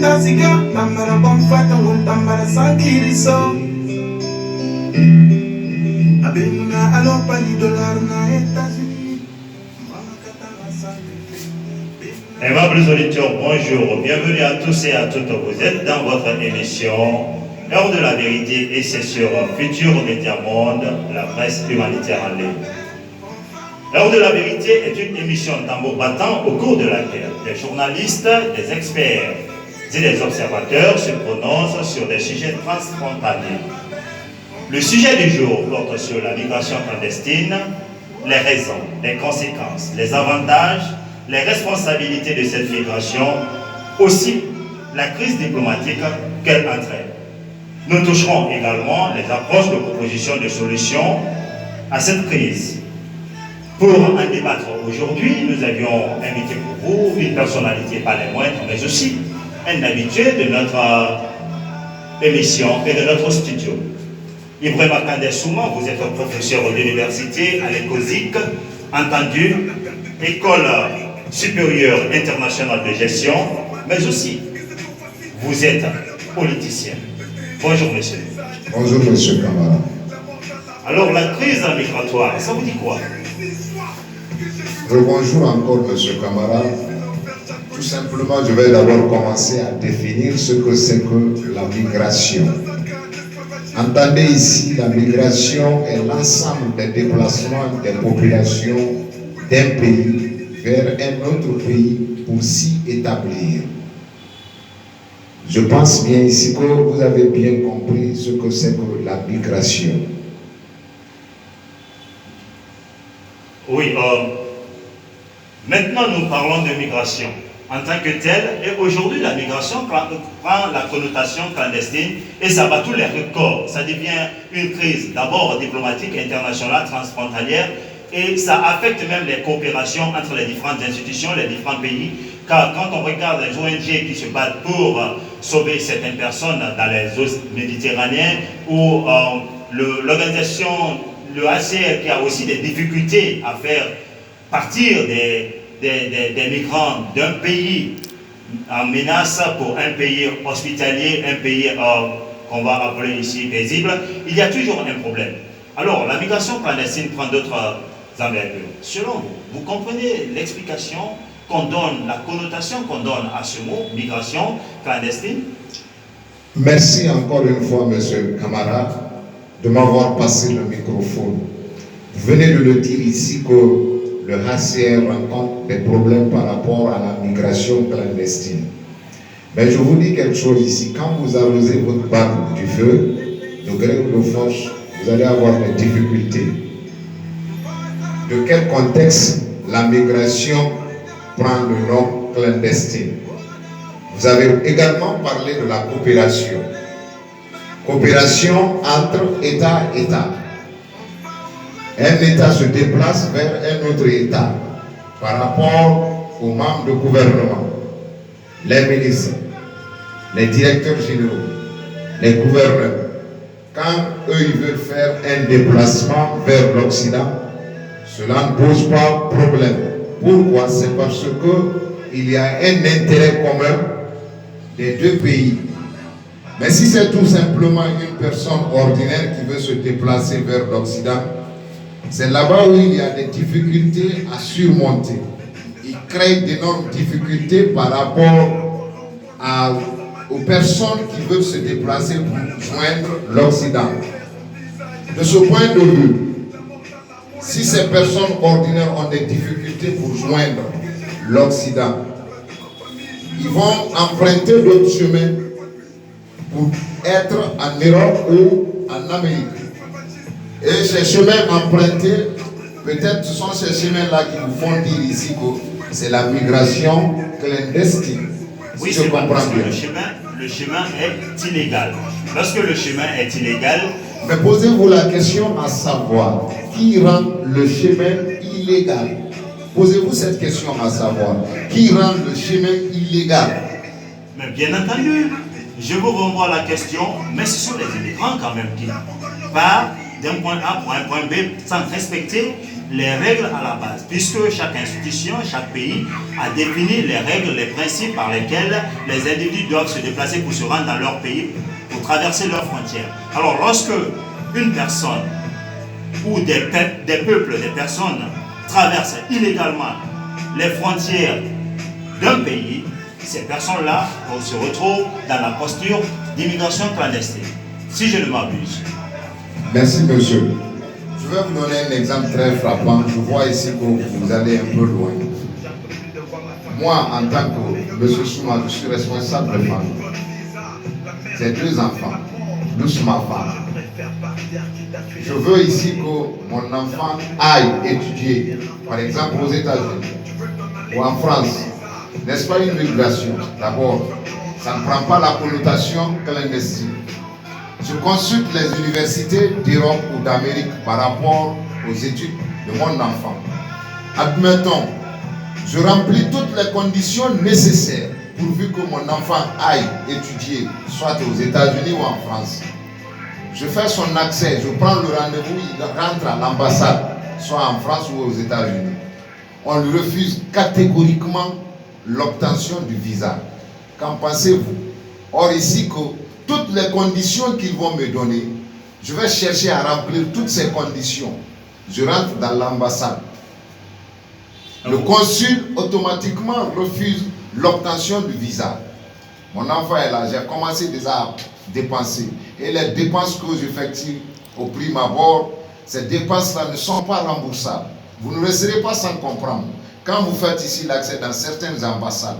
Aimables auditeurs, bonjour, bienvenue à tous et à toutes. Vous êtes dans votre émission Heure de la vérité et c'est sur Futur Média Monde, la presse humanitaire en ligne. Heure de la vérité est une émission tambour battant au cours de laquelle des journalistes, des experts et des observateurs se prononcent sur des sujets transfrontaliers. Le sujet du jour porte sur la migration clandestine, les raisons, les conséquences, les avantages, les responsabilités de cette migration, aussi la crise diplomatique qu'elle entraîne. Nous toucherons également les approches de propositions de solutions à cette crise. Pour en débattre aujourd'hui, nous avions invité pour vous une personnalité pas les moindres, mais aussi un habitué de notre émission et de notre studio. Ibrahima Kandé Souma, vous êtes professeur d'université à l'ECOSIC, entendu, École supérieure internationale de gestion, mais aussi vous êtes politicien. Bonjour monsieur. Bonjour monsieur Kamara. Alors la crise migratoire, ça vous dit quoi? Bonjour encore monsieur Kamara. Tout simplement, je vais d'abord commencer à définir ce que c'est que la migration. Entendez ici, la migration est l'ensemble des déplacements des populations d'un pays vers un autre pays pour s'y établir. Je pense bien ici que vous avez bien compris ce que c'est que la migration. Oui, maintenant nous parlons de migration en tant que telle, et aujourd'hui la migration prend la connotation clandestine et ça bat tous les records. Ça devient une crise d'abord diplomatique, internationale, transfrontalière, et ça affecte même les coopérations entre les différentes institutions, les différents pays, car quand on regarde les ONG qui se battent pour sauver certaines personnes dans les eaux méditerranéennes, ou l'organisation, le HCR qui a aussi des difficultés à faire partir des migrants d'un pays en menace pour un pays hospitalier, un pays qu'on va appeler ici paisible, il y a toujours un problème. Alors, la migration clandestine prend d'autres envergures. Selon vous, vous comprenez l'explication qu'on donne, la connotation qu'on donne à ce mot, migration clandestine? Merci encore une fois, monsieur Kamara, de m'avoir passé le microphone. Vous venez de le dire ici que le HCR rencontre des problèmes par rapport à la migration clandestine. Mais je vous dis quelque chose ici, quand vous arrosez votre barbe du feu, de gré ou de force, vous allez avoir des difficultés. De quel contexte la migration prend le nom clandestine? Vous avez également parlé de la coopération. Coopération entre État et État. Un État se déplace vers un autre État par rapport aux membres du gouvernement, les ministres, les directeurs généraux, les gouverneurs. Quand eux ils veulent faire un déplacement vers l'Occident, cela ne pose pas de problème. Pourquoi? C'est parce qu'il y a un intérêt commun des deux pays. Mais si c'est tout simplement une personne ordinaire qui veut se déplacer vers l'Occident, c'est là-bas où il y a des difficultés à surmonter. Il crée d'énormes difficultés par rapport aux personnes qui veulent se déplacer pour joindre l'Occident. De ce point de vue, si ces personnes ordinaires ont des difficultés pour joindre l'Occident, ils vont emprunter d'autres chemins pour être en Europe ou en Amérique. Et ces chemins empruntés, peut-être ce sont ces chemins-là qui vous font dire ici que c'est la migration clandestine. Oui, si je comprends bien. Le chemin est illégal. Lorsque le chemin est illégal... Mais posez-vous la question à savoir, qui rend le chemin illégal? Posez-vous cette question à savoir, qui rend le chemin illégal? Mais bien entendu, je vous renvoie la question, mais ce sont les immigrants quand même qui partent d'un point A pour un point B sans respecter les règles à la base, puisque chaque institution, chaque pays a défini les règles, les principes par lesquels les individus doivent se déplacer pour se rendre dans leur pays, pour traverser leurs frontières. Alors lorsque une personne ou des peuples, des personnes traversent illégalement les frontières d'un pays, ces personnes-là se retrouvent dans la posture d'immigration clandestine, si je ne m'abuse. Merci, monsieur. Je vais vous donner un exemple très frappant. Je vois ici que vous allez un peu loin. Moi, en tant que monsieur Souma, je suis responsable de famille. J'ai 2 enfants, plus ma femme. Je veux ici que mon enfant aille étudier, par exemple aux États-Unis ou en France. N'est-ce pas une migration? D'abord, ça ne prend pas la connotation clandestine. Je consulte les universités d'Europe ou d'Amérique par rapport aux études de mon enfant. Admettons, je remplis toutes les conditions nécessaires pourvu que mon enfant aille étudier, soit aux États-Unis ou en France. Je fais son accès, je prends le rendez-vous, il rentre à l'ambassade, soit en France ou aux États-Unis. On lui refuse catégoriquement l'obtention du visa. Qu'en pensez-vous? Or ici, que toutes les conditions qu'ils vont me donner, je vais chercher à remplir toutes ces conditions. Je rentre dans l'ambassade. Le consul automatiquement refuse l'obtention du visa. Mon enfant est là, j'ai commencé déjà à dépenser. Et les dépenses que j'effectue au prime abord, ces dépenses-là ne sont pas remboursables. Vous ne resterez pas sans comprendre. Quand vous faites ici l'accès dans certaines ambassades,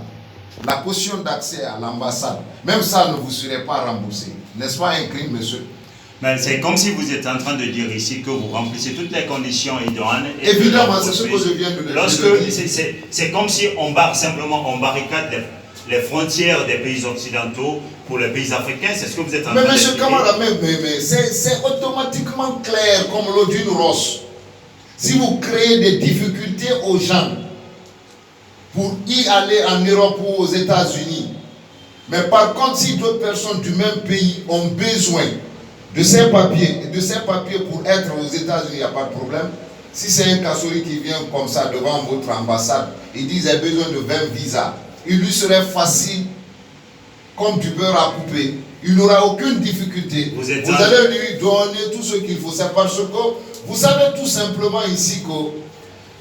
la caution d'accès à l'ambassade, même ça ne vous serait pas remboursé. N'est-ce pas un crime, monsieur? Mais c'est comme si vous êtes en train de dire ici que vous remplissez toutes les conditions idoines. Évidemment, c'est ce que je viens de dire. C'est comme si on barricade les frontières des pays occidentaux pour les pays africains. C'est ce que vous êtes en train de dire. Mais monsieur Kamara, c'est automatiquement clair comme l'eau d'une roche. Si vous créez des difficultés aux gens pour y aller en Europe ou aux États-Unis, mais par contre, si d'autres personnes du même pays ont besoin de ces papiers pour être aux États-Unis, il n'y a pas de problème. Si c'est un Kassouri qui vient comme ça devant votre ambassade, il dit j'ai besoin de 20 visas, il lui serait facile comme du beurre à couper. Il n'aura aucune difficulté. Vous allez lui donner tout ce qu'il faut. C'est parce que vous savez tout simplement ici que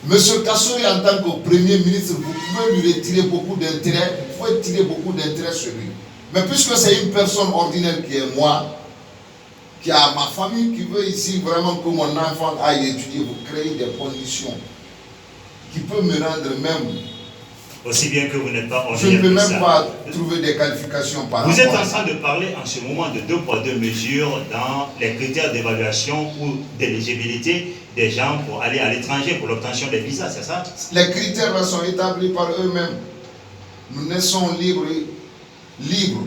M. Kassouri, en tant que Premier ministre, vous pouvez lui retirer beaucoup d'intérêt. Il faut tirer beaucoup d'intérêt sur lui. Mais puisque c'est une personne ordinaire qui est moi, qui a ma famille, qui veut ici vraiment que mon enfant aille étudier, vous créez des conditions qui peuvent me rendre même... Aussi bien que vous n'êtes pas ordinaire. Je ne peux même pas trouver des qualifications par rapport. Vous êtes en train de parler en ce moment de 2 poids 2 mesures dans les critères d'évaluation ou d'éligibilité des gens pour aller à l'étranger pour l'obtention des visas, c'est ça? Les critères là sont établis par eux-mêmes. Nous naissons libres,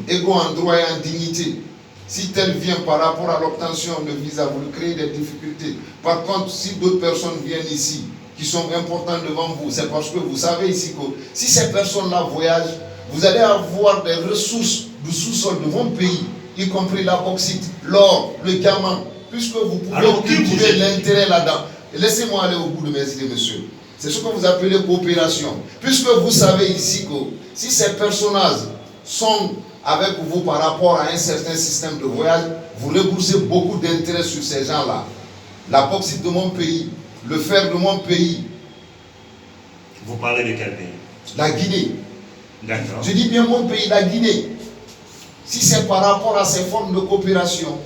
égaux en droit et en dignité. Si tel vient par rapport à l'obtention de visa, vous créez des difficultés. Par contre, si d'autres personnes viennent ici, qui sont importantes devant vous, c'est parce que vous savez ici que si ces personnes-là voyagent, vous allez avoir des ressources du sous-sol de vos pays, y compris la bauxite, l'or, le diamant, puisque vous pouvez cultiver l'intérêt là-dedans. Laissez-moi aller au bout de mes idées, monsieur. C'est ce que vous appelez coopération. Puisque vous savez ici que si ces personnages sont avec vous par rapport à un certain système de voyage, vous remboursez beaucoup d'intérêts sur ces gens-là. La bauxite de mon pays, le fer de mon pays. Vous parlez de quel pays? La Guinée. D'accord. Je dis bien mon pays, la Guinée. Si c'est par rapport à ces formes de coopération,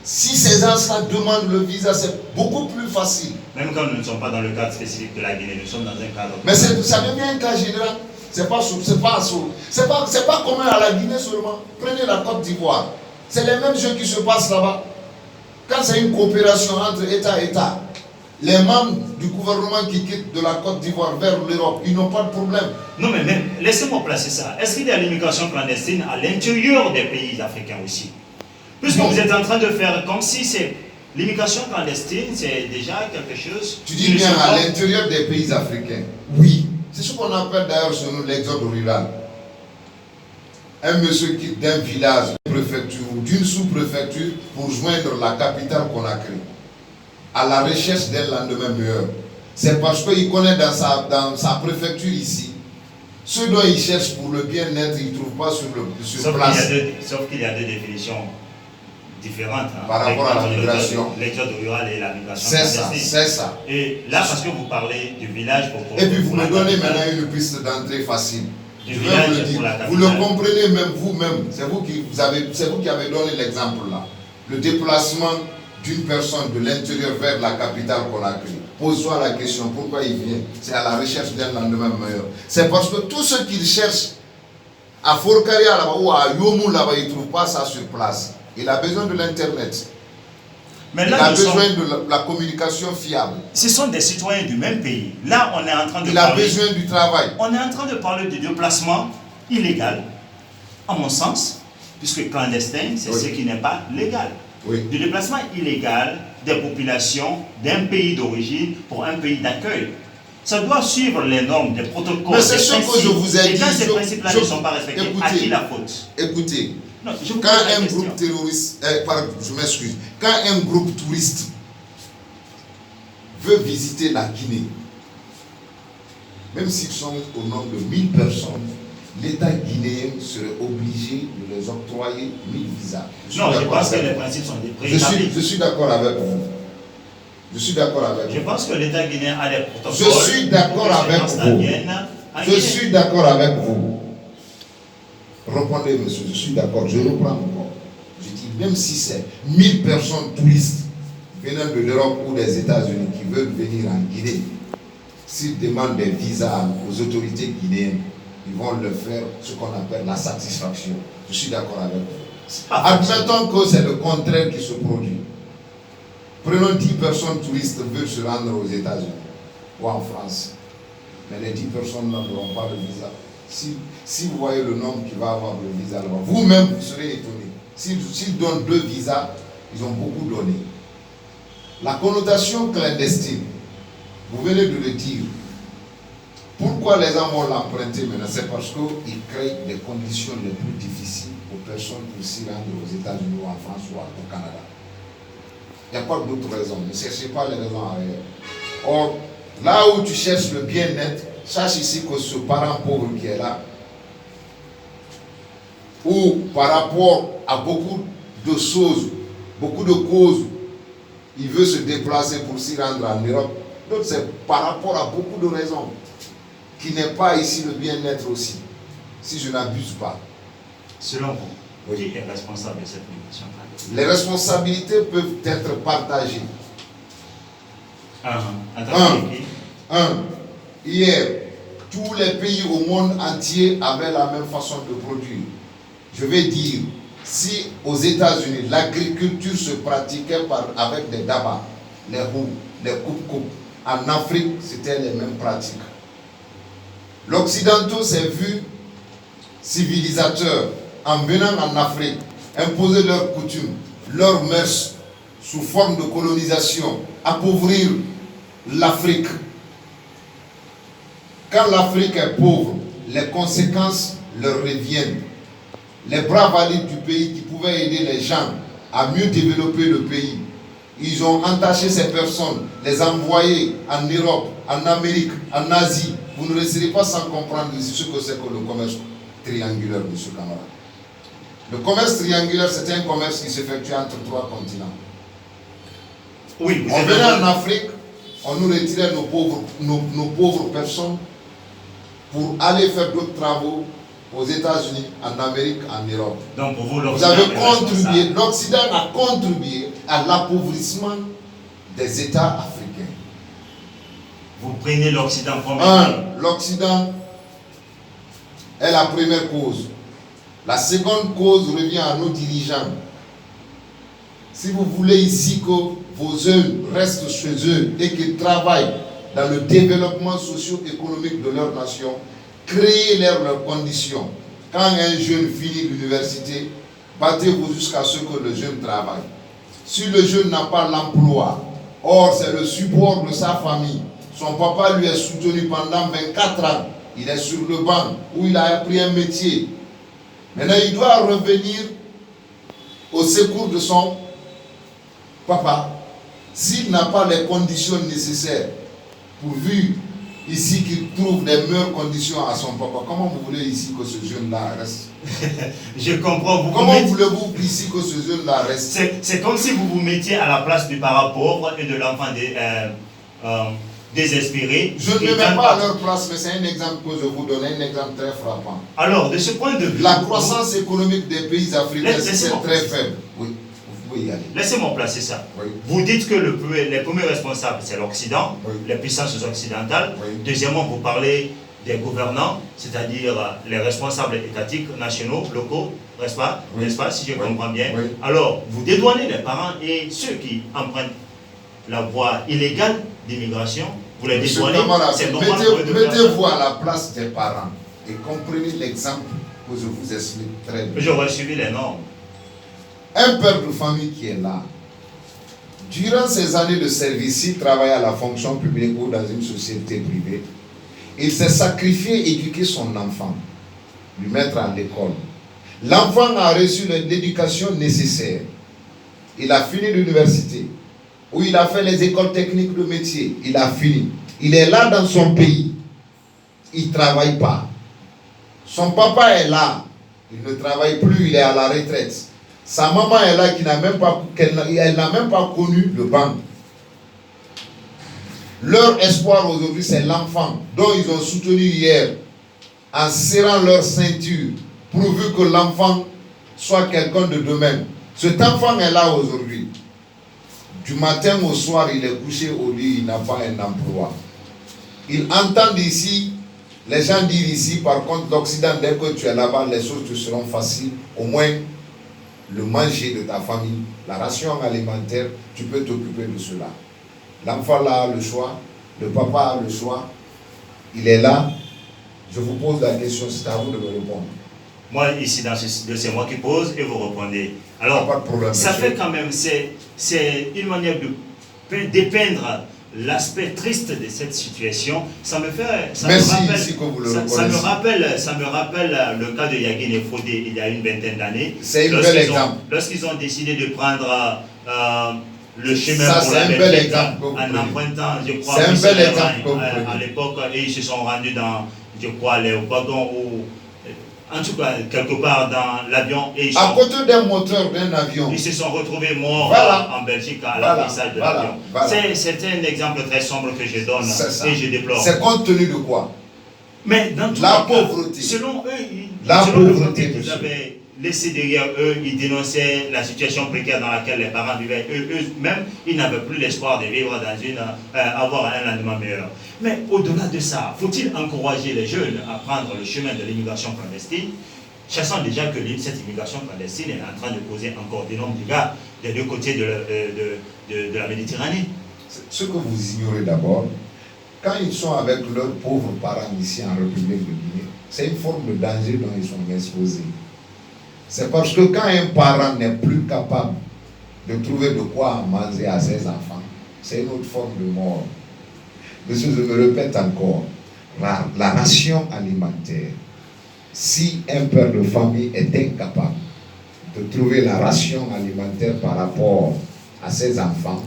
si ces gens-là demandent le visa, c'est beaucoup plus facile. Même quand nous ne sommes pas dans le cadre spécifique de la Guinée, nous sommes dans un cadre... Mais ça devient un cas général. C'est pas commun à la Guinée seulement. Prenez la Côte d'Ivoire. C'est les mêmes jeux qui se passent là-bas. Quand c'est une coopération entre État et État, les membres du gouvernement qui quittent de la Côte d'Ivoire vers l'Europe, ils n'ont pas de problème. Non, mais même, laissez-moi placer ça. Est-ce qu'il y a l'immigration clandestine à l'intérieur des pays africains aussi? Puisque vous êtes en train de faire comme si c'est... L'immigration clandestine, c'est déjà quelque chose... Tu dis bien à l'intérieur des pays africains. Oui. C'est ce qu'on appelle d'ailleurs chez nous l'exode rural. Un monsieur quitte d'un village, d'une préfecture ou d'une sous-préfecture pour joindre la capitale Conakry, à la recherche d'un lendemain meilleur. c'est parce qu'il connaît dans sa préfecture ici, ce dont il cherche pour le bien-être, il ne trouve pas sur place. Sauf qu'il y a deux définitions différentes. Par rapport à la migration. L'exode rural et la migration. C'est ça. Et là, parce que vous parlez du village et puis vous me donnez maintenant une piste d'entrée facile. Vous le comprenez même vous-même. C'est vous qui avez donné l'exemple là. Le déplacement d'une personne de l'intérieur vers la capitale Conakry. Pose-toi la question, pourquoi il vient? C'est à la recherche d'un lendemain meilleur. C'est parce que tout ce qu'il cherche à Forcaria là-bas ou à Yomou là-bas, il ne trouve pas ça sur place. Il a besoin de l'internet. Il a besoin de la communication fiable. Ce sont des citoyens du même pays. Là, on est en train de Il a besoin du travail. On est en train de parler du déplacement illégal, à mon sens, puisque clandestin, c'est ce qui n'est pas légal. Oui. Du déplacement illégal des populations d'un pays d'origine pour un pays d'accueil. Ça doit suivre les normes, des protocoles. Mais c'est ce que je vous ai dit. Et quand ces principes-là ne sont pas respectés, à qui la faute? Écoutez, non, quand un groupe terroriste, je m'excuse, quand un groupe touriste veut visiter la Guinée, même s'ils sont au nombre de 1000 personnes, l'État guinéen serait obligé de les octroyer 1000 visas. Je pense que les principes sont préétablis. Je suis d'accord avec vous. Je pense que l'État guinéen a des protocoles. Je suis d'accord avec vous. Je suis d'accord avec vous. Répondez, monsieur, je suis d'accord. Je reprends encore. Je dis, même si c'est 1000 personnes touristes venant de l'Europe ou des États-Unis qui veulent venir en Guinée, s'ils demandent des visas aux autorités guinéennes, ils vont le faire, ce qu'on appelle la satisfaction. Je suis d'accord avec vous. Admettons que c'est le contraire qui se produit. Prenons 10 personnes touristes veulent se rendre aux États-Unis ou en France. Mais les 10 personnes n'auront pas de visa. Si vous voyez le nombre qui va avoir le visa là-bas, vous-même vous serez étonné. S'ils donnent 2 visas, ils ont beaucoup donné. La connotation clandestine, vous venez de le dire. Pourquoi les gens vont l'emprunter maintenant? C'est parce qu'ils créent des conditions les plus difficiles aux personnes pour s'y rendre aux États-Unis ou en France ou au Canada. Il n'y a pas d'autres raisons. Ne cherchez pas les raisons arrière. Or, là où tu cherches le bien-être, sache ici que ce parent pauvre qui est là, ou par rapport à beaucoup de choses, beaucoup de causes, il veut se déplacer pour s'y rendre en Europe. Donc c'est par rapport à beaucoup de raisons qui n'est pas ici le bien-être aussi, si je n'abuse pas. Selon vous, qui est responsable de cette migration? Les responsabilités peuvent être partagées. Hier, tous les pays au monde entier avaient la même façon de produire. Je vais dire, si aux États-Unis, l'agriculture se pratiquait avec des dabas, les roues, les coupes-coupes, en Afrique, c'était les mêmes pratiques. L'Occidentaux s'est vu civilisateur en venant en Afrique, imposer leurs coutumes, leurs mœurs sous forme de colonisation, appauvrir l'Afrique. Quand l'Afrique est pauvre, les conséquences leur reviennent. Les bras valides du pays qui pouvaient aider les gens à mieux développer le pays, ils ont entaché ces personnes, les envoyer en Europe, en Amérique, en Asie. Vous ne resterez pas sans comprendre ce que c'est que le commerce triangulaire, M. Camara. Le commerce triangulaire, c'est un commerce qui s'effectue entre 3 continents. Oui, on venait en Afrique, on nous retirait nos pauvres personnes pour aller faire d'autres travaux aux États-Unis, en Amérique, en Europe. Donc pour vous, l'Occident a contribué à l'appauvrissement des États africains. Vous prenez l'Occident comme l'Occident est la première cause. La seconde cause revient à nos dirigeants. Si vous voulez ici que vos jeunes restent chez eux et qu'ils travaillent dans le développement socio-économique de leur nation, créez-leur leurs conditions. Quand un jeune finit l'université, battez-vous jusqu'à ce que le jeune travaille. Si le jeune n'a pas l'emploi, or c'est le support de sa famille, son papa lui est soutenu pendant 24 ans, il est sur le banc où il a appris un métier. Maintenant, il doit revenir au secours de son papa. S'il n'a pas les conditions nécessaires, pourvu ici qu'il trouve des meilleures conditions à son papa, comment vous voulez ici que ce jeune-là reste? Je comprends. Comment voulez-vous ici que ce jeune-là reste? C'est comme si vous vous mettiez à la place du parent pauvre et de l'enfant désespéré. Je ne me mets pas à leur place, mais c'est un exemple que je vous donne, un exemple très frappant. Alors, de ce point de vue, la croissance économique des pays africains, c'est très faible. Oui, vous pouvez y aller. Laissez-moi placer ça. Oui. Vous dites que les premiers responsables, c'est l'Occident, oui. les puissances occidentales. Oui. Deuxièmement, vous parlez des gouvernants, c'est-à-dire les responsables étatiques, nationaux, locaux, n'est-ce pas, oui. N'est-ce pas, si je comprends bien. Oui. Alors, vous dédouanez les parents et ceux qui empruntent la voie illégale d'immigration, vous les dédouanez. C'est normal. Mettez-vous à la place des parents et comprenez l'exemple que je vous explique très bien. J'aurais suivi les normes. Un père de famille qui est là, durant ses années de service, il travaille à la fonction publique ou dans une société privée. Il s'est sacrifié éduquer son enfant, lui mettre à l'école. L'enfant a reçu l'éducation nécessaire. Il a fini l'université, où il a fait les écoles techniques de métier. Il a fini. Il est là dans son pays. Il ne travaille pas. Son papa est là. Il ne travaille plus, il est à la retraite. Sa maman est là, elle n'a même pas connu le banc. Leur espoir aujourd'hui, c'est l'enfant dont ils ont soutenu hier en serrant leur ceinture, pourvu que l'enfant soit quelqu'un de demain. Cet enfant est là aujourd'hui. Du matin au soir, il est couché au lit, il n'a pas un emploi. Il entend ici, les gens disent ici, par contre, l'Occident, dès que tu es là-bas, les choses te seront faciles. Au moins, le manger de ta famille, la ration alimentaire, tu peux t'occuper de cela. L'enfant là a le choix, le papa a le choix, il est là. Je vous pose la question, c'est à vous de me répondre. Moi, ici, c'est moi qui pose et vous répondez. Alors, pas de problème, ça monsieur. fait quand même, c'est une manière de dépeindre l'aspect triste de cette situation. Ça me fait, ça merci me rappelle, ici que vous le ça me rappelle le cas de Yagin et Fodé il y a une vingtaine d'années. C'est un bel exemple. Lorsqu'ils ont décidé de prendre le chemin ça, pour la Belgique en empruntant, je crois, à l'époque, et ils se sont rendus dans, je crois, les wagons ou en tout cas, quelque part dans l'avion. À côté d'un moteur d'un avion. Ils se sont retrouvés morts en Belgique à l'atterrissage de l'avion. C'est un exemple très sombre que je donne et je déplore. C'est compte tenu de quoi? Mais dans tout la pauvreté. Selon eux, la pauvreté qu'ils avaient laissé derrière eux, ils dénonçaient la situation précaire dans laquelle les parents vivaient. Eux-mêmes, ils n'avaient plus l'espoir de vivre dans avoir un lendemain meilleur. Mais au-delà de ça, faut-il encourager les jeunes à prendre le chemin de l'immigration clandestine, sachant déjà que cette immigration clandestine est en train de causer encore d'énormes dégâts des deux côtés de la Méditerranée? Ce que vous ignorez d'abord, quand ils sont avec leurs pauvres parents ici en République de Guinée, c'est une forme de danger dont ils sont exposés. C'est parce que quand un parent n'est plus capable de trouver de quoi manger à ses enfants, c'est une autre forme de mort. Monsieur, je me répète encore, la ration alimentaire, si un père de famille est incapable de trouver la ration alimentaire par rapport à ses enfants,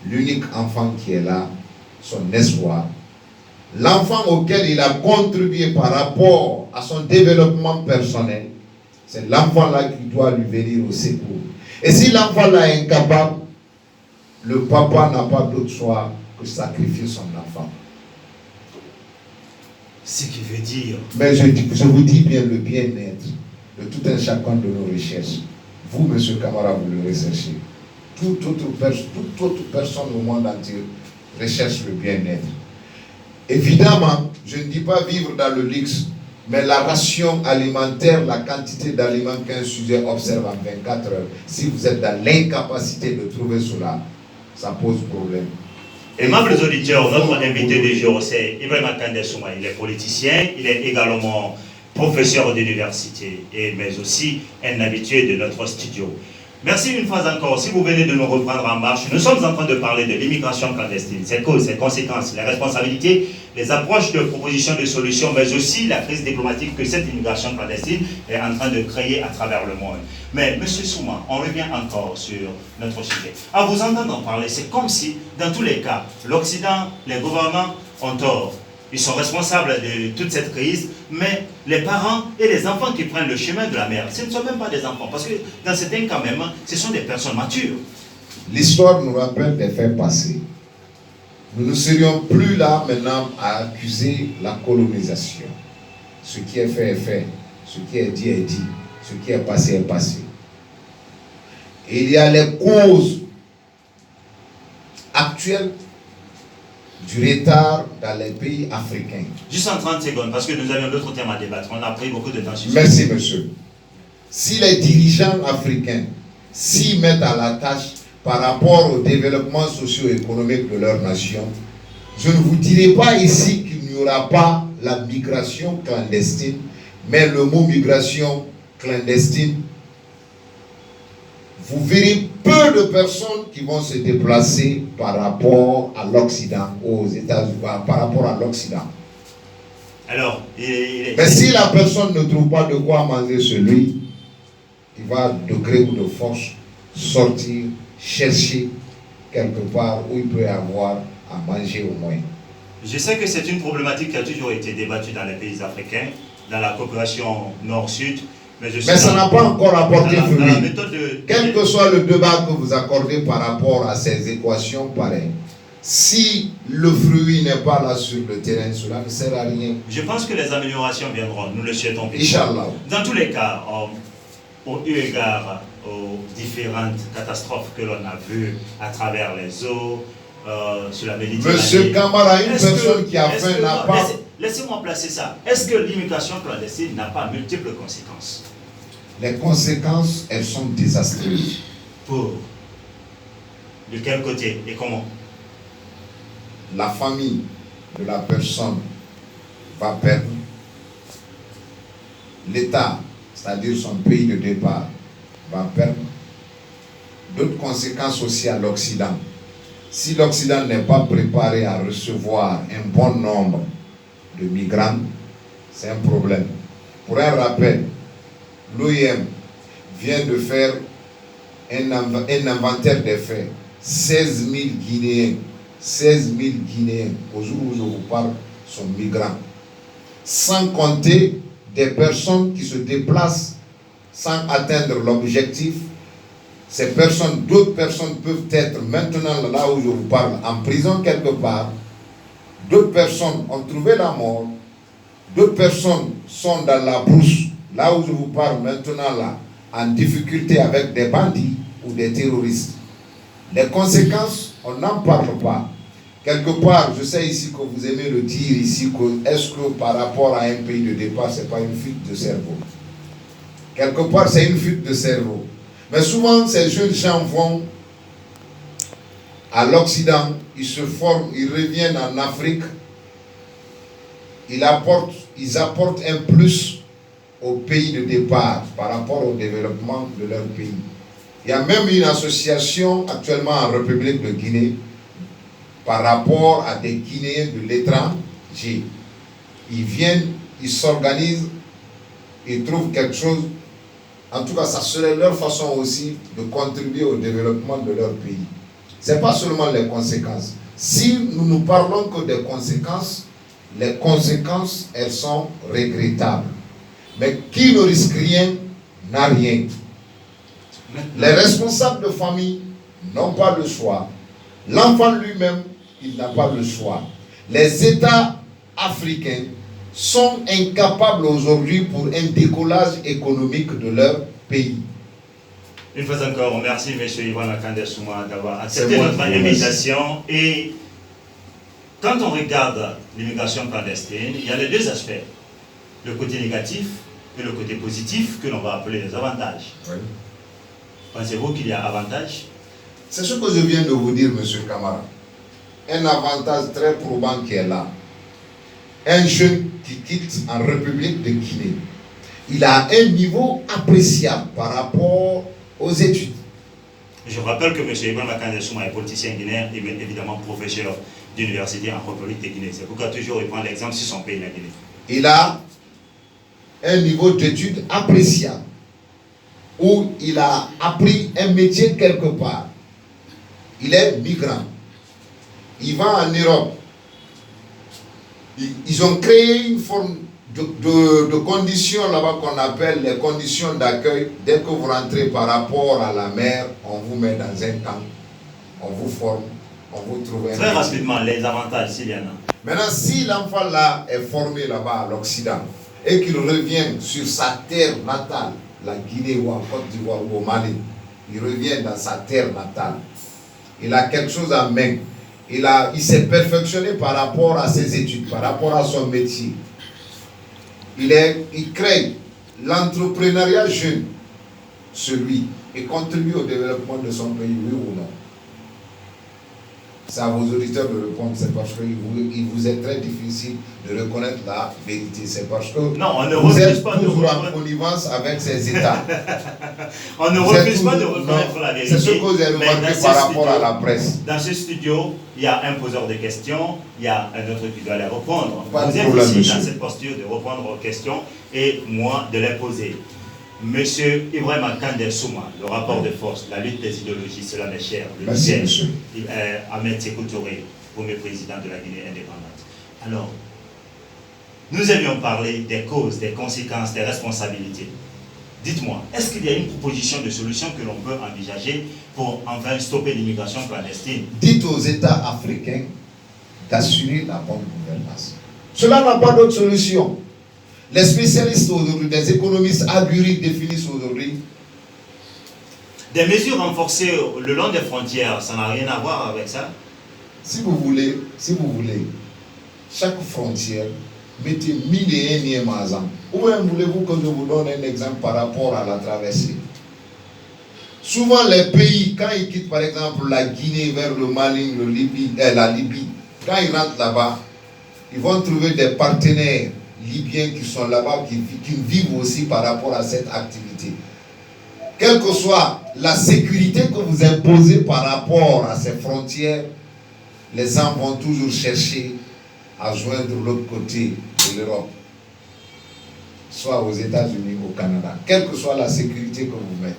l'unique enfant qui est là, son espoir, l'enfant auquel il a contribué par rapport à son développement personnel, c'est l'enfant là qui doit lui venir au secours. Et si l'enfant là est incapable, le papa n'a pas d'autre choix que sacrifier son enfant. Ce qui veut dire... Mais je vous dis bien le bien-être de tout un chacun de nos recherches. Vous, monsieur Camara, vous le recherchez. Toute autre personne au monde entier recherche le bien-être. Évidemment, je ne dis pas vivre dans le luxe, mais la ration alimentaire, la quantité d'aliments qu'un sujet observe en 24 heures, si vous êtes dans l'incapacité de trouver cela, ça pose problème. Aimables auditeurs, notre invité du jour, c'est Ibrahima Kandé Souma. Il est politicien, il est également professeur d'université, mais aussi un habitué de notre studio. Merci une fois encore. Si vous venez de nous reprendre en marche, nous sommes en train de parler de l'immigration clandestine, ses causes, ses conséquences, les responsabilités, les approches de propositions de solutions, mais aussi la crise diplomatique que cette immigration clandestine est en train de créer à travers le monde. Mais, M. Souma, on revient encore sur notre sujet. À vous entendre parler, c'est comme si, dans tous les cas, l'Occident, les gouvernements ont tort. Ils sont responsables de toute cette crise, mais les parents et les enfants qui prennent le chemin de la mer, ce ne sont même pas des enfants, parce que dans certains cas même, ce sont des personnes matures. L'histoire nous rappelle des faits passés. Nous ne serions plus là maintenant à accuser la colonisation. Ce qui est fait, ce qui est dit, ce qui est passé est passé. Et il y a les causes actuelles du retard dans les pays africains. Juste en 30 secondes, parce que nous avions d'autres thèmes à débattre. On a pris beaucoup de temps sur ça. Merci, monsieur. Si les dirigeants africains s'y mettent à la tâche par rapport au développement socio-économique de leur nation, je ne vous dirai pas ici qu'il n'y aura pas la migration clandestine, mais le mot migration clandestine, vous verrez peu de personnes qui vont se déplacer par rapport à l'Occident, aux États-Unis, par rapport à l'Occident. Alors, mais si la personne ne trouve pas de quoi manger chez lui, il va de gré ou de force sortir, chercher quelque part où il peut avoir à manger au moins. Je sais que c'est une problématique qui a toujours été débattue dans les pays africains, dans la coopération nord-sud. Mais ça n'a pas encore apporté fruit. De... Quel que soit le débat que vous accordez par rapport à ces équations pareilles, si le fruit n'est pas là sur le terrain, cela ne sert à rien. Je pense que les améliorations viendront, nous le souhaitons. Inch'Allah. Dans tous les cas, au eu égard aux différentes catastrophes que l'on a vues à travers les eaux, sur la Méditerranée. Monsieur Kamara, une personne qui a faim n'a pas... Laissez-moi placer ça. Est-ce que l'immigration clandestine n'a pas multiples conséquences? Les conséquences, elles sont désastreuses. Pour? De quel côté et comment? La famille de la personne va perdre. L'État, c'est-à-dire son pays de départ, va perdre. D'autres conséquences aussi à l'Occident. Si l'Occident n'est pas préparé à recevoir un bon nombre de migrants, c'est un problème. Pour un rappel, l'OIM vient de faire un inventaire des faits. 16 000 Guinéens, 16 000 Guinéens, au jour où je vous parle, sont migrants. Sans compter des personnes qui se déplacent sans atteindre l'objectif. Ces personnes, d'autres personnes peuvent être maintenant là où je vous parle, en prison quelque part. D'autres personnes ont trouvé la mort. D'autres personnes sont dans la brousse, là où je vous parle maintenant là, en difficulté avec des bandits ou des terroristes. Les conséquences, on n'en parle pas. Quelque part, je sais ici que vous aimez le dire ici, est-ce que par rapport à un pays de départ, ce n'est pas une fuite de cerveau? Quelque part, c'est une fuite de cerveau. Mais souvent, ces jeunes gens vont à l'Occident, ils se forment, ils reviennent en Afrique, ils apportent un plus au pays de départ par rapport au développement de leur pays. Il y a même une association actuellement en République de Guinée par rapport à des Guinéens de l'étranger. Ils viennent, ils s'organisent, ils trouvent quelque chose. En tout cas, ça serait leur façon aussi de contribuer au développement de leur pays. Ce n'est pas seulement les conséquences. Si nous ne parlons que des conséquences, les conséquences, elles sont regrettables. Mais qui ne risque rien, n'a rien. Les responsables de famille n'ont pas le choix. L'enfant lui-même, il n'a pas le choix. Les États africains sont incapables aujourd'hui pour un décollage économique de leur pays. Une fois encore, merci M. Yvan Lakande Souma d'avoir accepté notre invitation. Et quand on regarde l'immigration clandestine, il y a les deux aspects. Le côté négatif et le côté positif que l'on va appeler les avantages. Oui. Pensez-vous qu'il y a avantage? C'est ce que je viens de vous dire, M. Kamara. Un avantage très probant qui est là. Un jeune qui quitte en République de Guinée, il a un niveau appréciable par rapport aux études. Je rappelle que M. Yvan Lakande Souma est politicien guinéen et évidemment professeur d'université en République de Guinée. C'est pourquoi toujours il prend l'exemple sur son pays, la Guinée. Il a un niveau d'études appréciable, où il a appris un métier quelque part. Il est migrant. Il va en Europe. ils ont créé une forme de conditions là-bas qu'on appelle les conditions d'accueil. Dès que vous rentrez par rapport à la mer, on vous met dans un camp, on vous forme, on vous trouve un Très métier. rapidement, les avantages, s'il y en a. Maintenant, si l'enfant là est formé là-bas à l'Occident et qu'il revient sur sa terre natale, la Guinée ou en Côte d'Ivoire ou au Mali, il revient dans sa terre natale, il a quelque chose en main, il s'est perfectionné par rapport à ses études, par rapport à son métier. Il crée l'entrepreneuriat jeune, celui, et contribue au développement de son pays, oui ou non? C'est à vos auditeurs de répondre, c'est parce qu'il vous est très difficile de reconnaître la vérité. C'est parce que non, on ne vous refuse êtes pas de toujours en reconnaître. connivence avec ces États. On ne Vous refuse êtes pas de toujours- reconnaître non, la vérité. c'est ce que vous avez Mais remarqué dans par ce rapport à studio- la presse. Dans ce studio, il y a un poseur de questions, il y a un autre qui doit les répondre. Pas de Vous êtes problème, aussi monsieur. dans cette posture de répondre aux questions et moi de les poser. Monsieur Ibrahim Kandel Souma, le rapport de force, la lutte des idéologies, cela m'est cher. Le Merci, siège, monsieur. Ahmed Sékou Touré, premier président de la Guinée indépendante. Alors, nous avions parlé des causes, des conséquences, des responsabilités. Dites-moi, est-ce qu'il y a une proposition de solution que l'on peut envisager pour enfin stopper l'immigration clandestine? Dites aux États africains d'assurer la bonne gouvernance. Cela n'a pas d'autre solution. Les spécialistes aujourd'hui, des économistes aguerris définissent aujourd'hui Des mesures renforcées le long des frontières, ça n'a rien à voir avec ça? si vous voulez, chaque frontière, mettez 1001 mazan. Ou bien voulez-vous que je vous donne un exemple par rapport à la traversée? Souvent les pays, quand ils quittent par exemple la Guinée vers le Mali, la Libye, quand ils rentrent là-bas, ils vont trouver des partenaires libyens qui sont là-bas, qui vivent aussi par rapport à cette activité. Quelle que soit la sécurité que vous imposez par rapport à ces frontières, les gens vont toujours chercher à joindre l'autre côté de l'Europe, soit aux États-Unis, au Canada, quelle que soit la sécurité que vous mettez.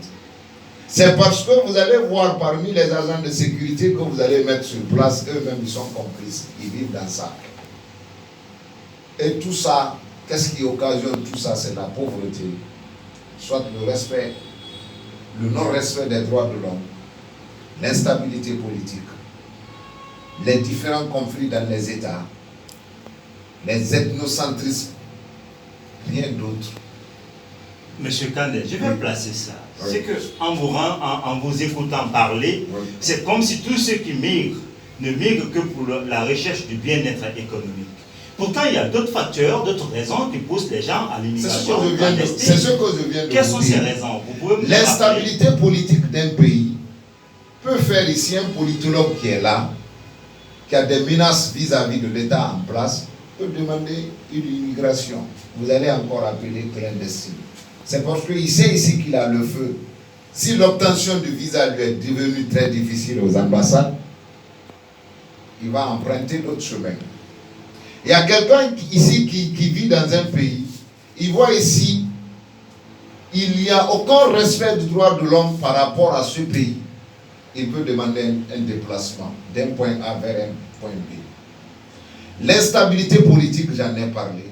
C'est parce que vous allez voir parmi les agents de sécurité que vous allez mettre sur place, eux-mêmes ils sont complices, ils vivent dans ça. Et tout ça, qu'est-ce qui occasionne tout ça? C'est la pauvreté, soit le non-respect des droits de l'homme, l'instabilité politique, les différents conflits dans les États, les ethnocentrismes, rien d'autre. Monsieur Kandel, je vais placer ça. Oui. C'est que en vous écoutant parler, Oui. c'est comme si tous ceux qui migrent ne migrent que pour la recherche du bien-être économique. Pourtant, il y a d'autres facteurs, d'autres raisons qui poussent les gens à C'est ce l'immigration que je clandestine. viens de Quelles vous sont dire. ces raisons? Vous pouvez me rappeler? L'instabilité politique d'un pays peut faire ici un politologue qui est là, qui a des menaces vis-à-vis de l'État en place, peut demander une immigration. Vous allez encore appeler clandestine. C'est parce qu'il sait ici qu'il a le feu. Si l'obtention du visa lui est devenue très difficile aux ambassades, il va emprunter d'autres chemins. Il y a quelqu'un ici qui vit dans un pays, il voit ici, il n'y a aucun respect du droit de l'homme par rapport à ce pays. Il peut demander un déplacement d'un point A vers un point B. L'instabilité politique, j'en ai parlé.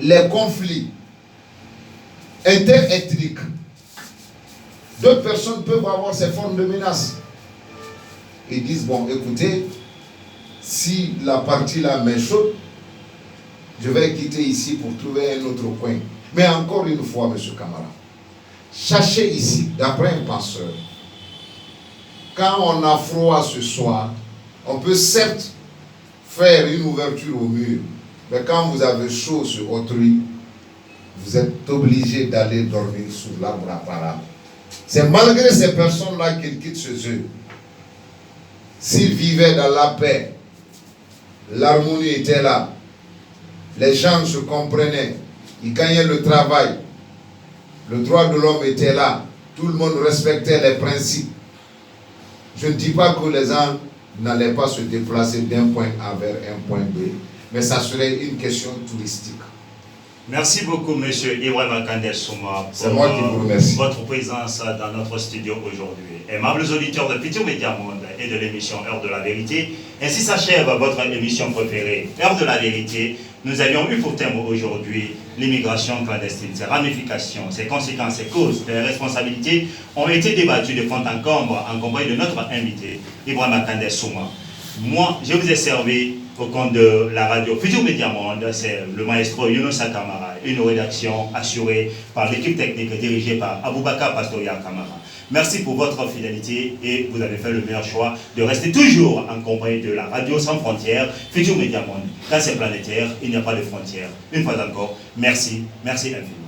Les conflits interethniques. D'autres personnes peuvent avoir ces formes de menaces. Ils disent, bon, écoutez, si la partie là m'est chaude, je vais quitter ici pour trouver un autre coin. Mais encore une fois, M. Camara, sachez ici, d'après un penseur, quand on a froid ce soir, on peut certes faire une ouverture au mur, mais quand vous avez chaud sur autrui, vous êtes obligé d'aller dormir sous l'arbre à parade. C'est malgré ces personnes-là qu'ils quittent chez eux. S'ils vivaient dans la paix, l'harmonie était là, les gens se comprenaient, ils gagnaient le travail, le droit de l'homme était là, tout le monde respectait les principes. Je ne dis pas que les gens n'allaient pas se déplacer d'un point A vers un point B, mais ça serait une question touristique. Merci beaucoup, monsieur Ibrahim Kandel Souma, C'est moi qui vous remercie. votre présence dans notre studio aujourd'hui. Aimables auditeurs de Futur Média Monde et de l'émission Heure de la Vérité, ainsi s'achève votre émission préférée, Heure de la Vérité. Nous avions eu pour thème aujourd'hui l'immigration clandestine, ses ramifications, ses conséquences, ses causes, ses responsabilités ont été débattues de fond en comble en compagnie de notre invité, Ibrahim Kandel Souma. Moi, je vous ai servi au compte de la radio Futur Média Monde, c'est le maestro Younoussa Kamara, une rédaction assurée par l'équipe technique dirigée par Aboubakar Pastoria Kamara. Merci pour votre fidélité et vous avez fait le meilleur choix de rester toujours en compagnie de la radio sans frontières, Futur Média Monde. Quand c'est planétaire, il n'y a pas de frontières. Une fois encore, merci, merci infiniment.